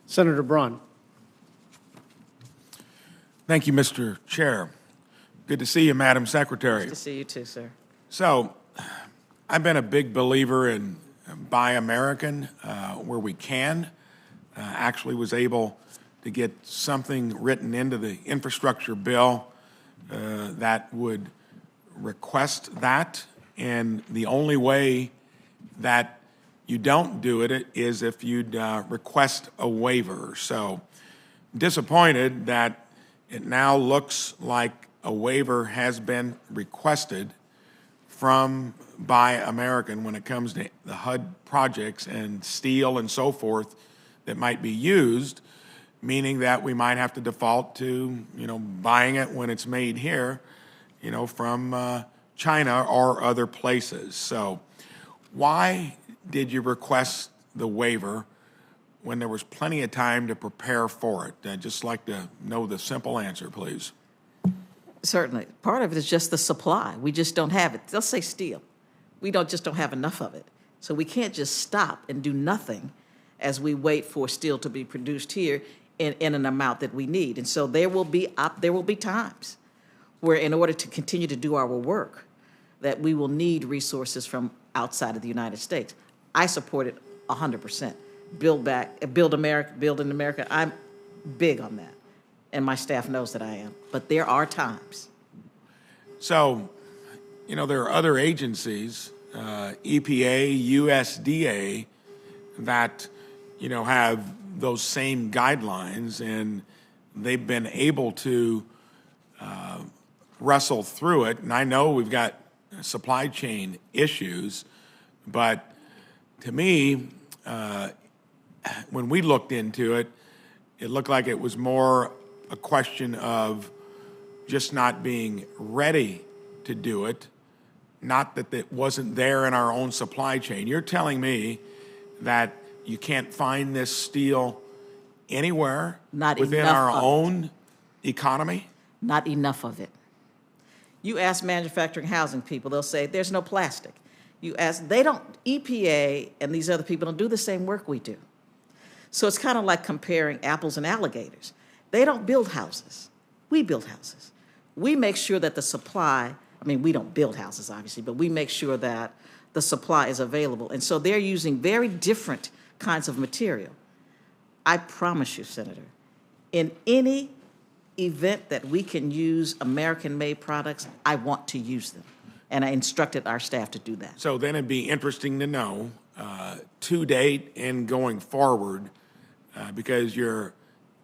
Senator Braun. Thank you, Mr. Chair. Good to see you, Madam Secretary. Nice to see you too, sir. So, I've been a big believer in Buy American where we can. Actually was able to get something written into the infrastructure bill that would request that. And the only way that you don't do it is if you'd request a waiver. So, disappointed that it now looks like a waiver has been requested from Buy American when it comes to the HUD projects and steel and so forth that might be used, meaning that we might have to default to, buying it when it's made here, from China or other places. So why did you request the waiver when there was plenty of time to prepare for it? I'd just like to know the simple answer, please. Certainly. Part of it is just the supply. We just don't have it. Let's say steel. We just don't have enough of it. So we can't just stop and do nothing as we wait for steel to be produced here in an amount that we need. And so there will be times where, in order to continue to do our work, that we will need resources from outside of the United States. I support it 100%. Build in America. I'm big on that. And my staff knows that I am. But there are times. So, there are other agencies, EPA, USDA, that, have those same guidelines, and they've been able to wrestle through it. And I know we've got supply chain issues, but to me, when we looked into it, it looked like it was more a question of just not being ready to do it, not that it wasn't there in our own supply chain. You're telling me that you can't find this steel anywhere within our own economy? Not enough of it. You ask manufacturing housing people, they'll say there's no plastic. EPA and these other people don't do the same work we do. So it's kind of like comparing apples and alligators. They don't build houses. We build houses. We make sure that the supply, we don't build houses, obviously, but we make sure that the supply is available. And so they're using very different kinds of material. I promise you, Senator, in any event that we can use American-made products, I want to use them. And I instructed our staff to do that. So then it'd be interesting to know, to date and going forward, because you're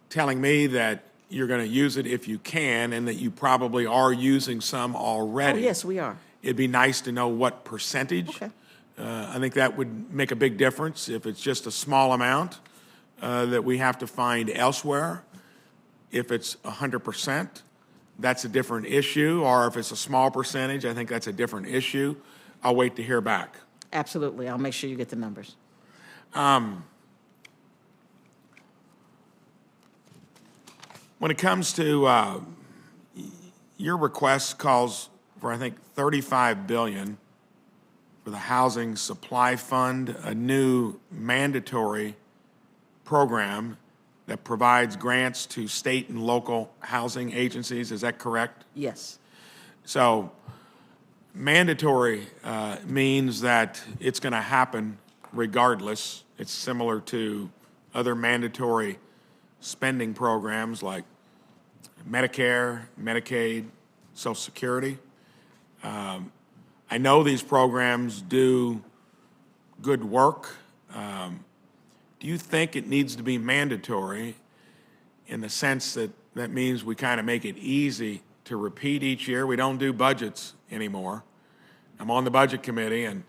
telling me that you're going to use it if you can and that you probably are using some already. Oh, yes, we are. It'd be nice to know what percentage. Okay. I think that would make a big difference if it's just a small amount that we have to find elsewhere. If it's 100%, that's a different issue. Or if it's a small percentage, I think that's a different issue. I'll wait to hear back. Absolutely. I'll make sure you get the numbers. When it comes to your request calls for, I think, $35 billion for the Housing Supply Fund, a new mandatory program that provides grants to state and local housing agencies. Is that correct? Yes. So mandatory means that it's going to happen regardless. It's similar to other mandatory spending programs like Medicare, Medicaid, Social Security. I know these programs do good work. Do you think it needs to be mandatory in the sense that that means we kind of make it easy to repeat each year? We don't do budgets anymore. I'm on the budget committee, and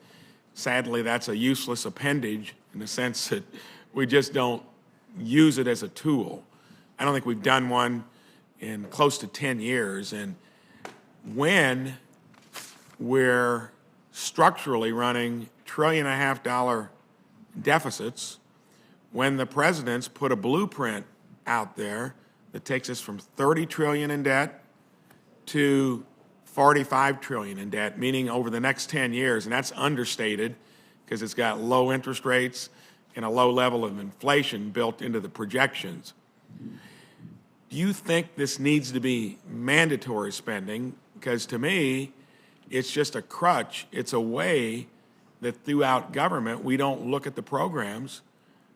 sadly that's a useless appendage in the sense that we just don't use it as a tool. I don't think we've done one in close to 10 years. And when we're structurally running $1.5 trillion deficits, when the president's put a blueprint out there that takes us from 30 trillion in debt to 45 trillion in debt, meaning over the next 10 years, and that's understated because it's got low interest rates, and a low level of inflation built into the projections. Do you think this needs to be mandatory spending? Because to me, it's just a crutch. It's a way that throughout government, we don't look at the programs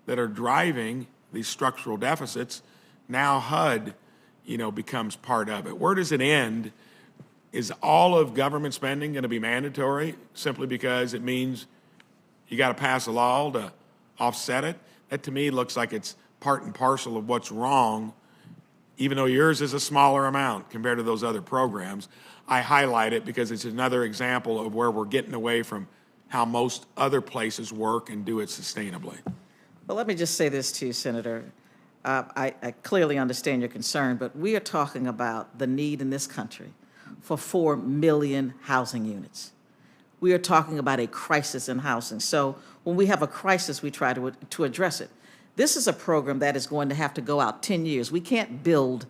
that are driving these structural deficits. Now HUD, becomes part of it. Where does it end? Is all of government spending going to be mandatory simply because it means you got to pass a law to offset it? That to me looks like it's part and parcel of what's wrong, even though yours is a smaller amount compared to those other programs. I highlight it because it's another example of where we're getting away from how most other places work and do it sustainably. Well, let me just say this to you, Senator. I clearly understand your concern, but we are talking about the need in this country for 4 million housing units. We are talking about a crisis in housing. So when we have a crisis, we try to address it. This is a program that is going to have to go out 10 years. We can't build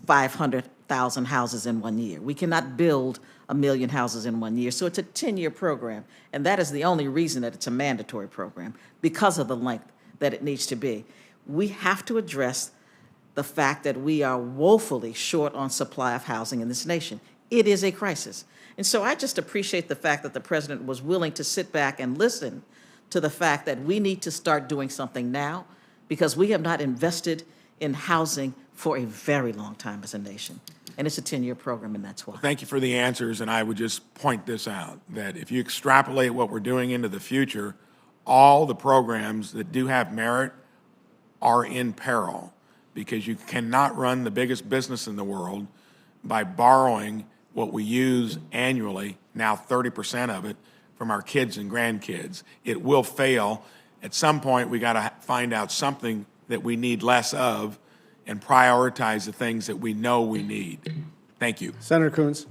500,000 houses in 1 year. We cannot build 1 million houses in 1 year. So it's a 10-year program, and that is the only reason that it's a mandatory program, because of the length that it needs to be. We have to address the fact that we are woefully short on supply of housing in this nation. It is a crisis. And so I just appreciate the fact that the president was willing to sit back and listen to the fact that we need to start doing something now, because we have not invested in housing for a very long time as a nation. And it's a 10-year program, and that's why. Thank you for the answers, and I would just point this out, that if you extrapolate what we're doing into the future, all the programs that do have merit are in peril, because you cannot run the biggest business in the world by borrowing what we use annually, now 30% of it, from our kids and grandkids. It will fail. At some point, we got to find out something that we need less of and prioritize the things that we know we need. Thank you. Senator Coons.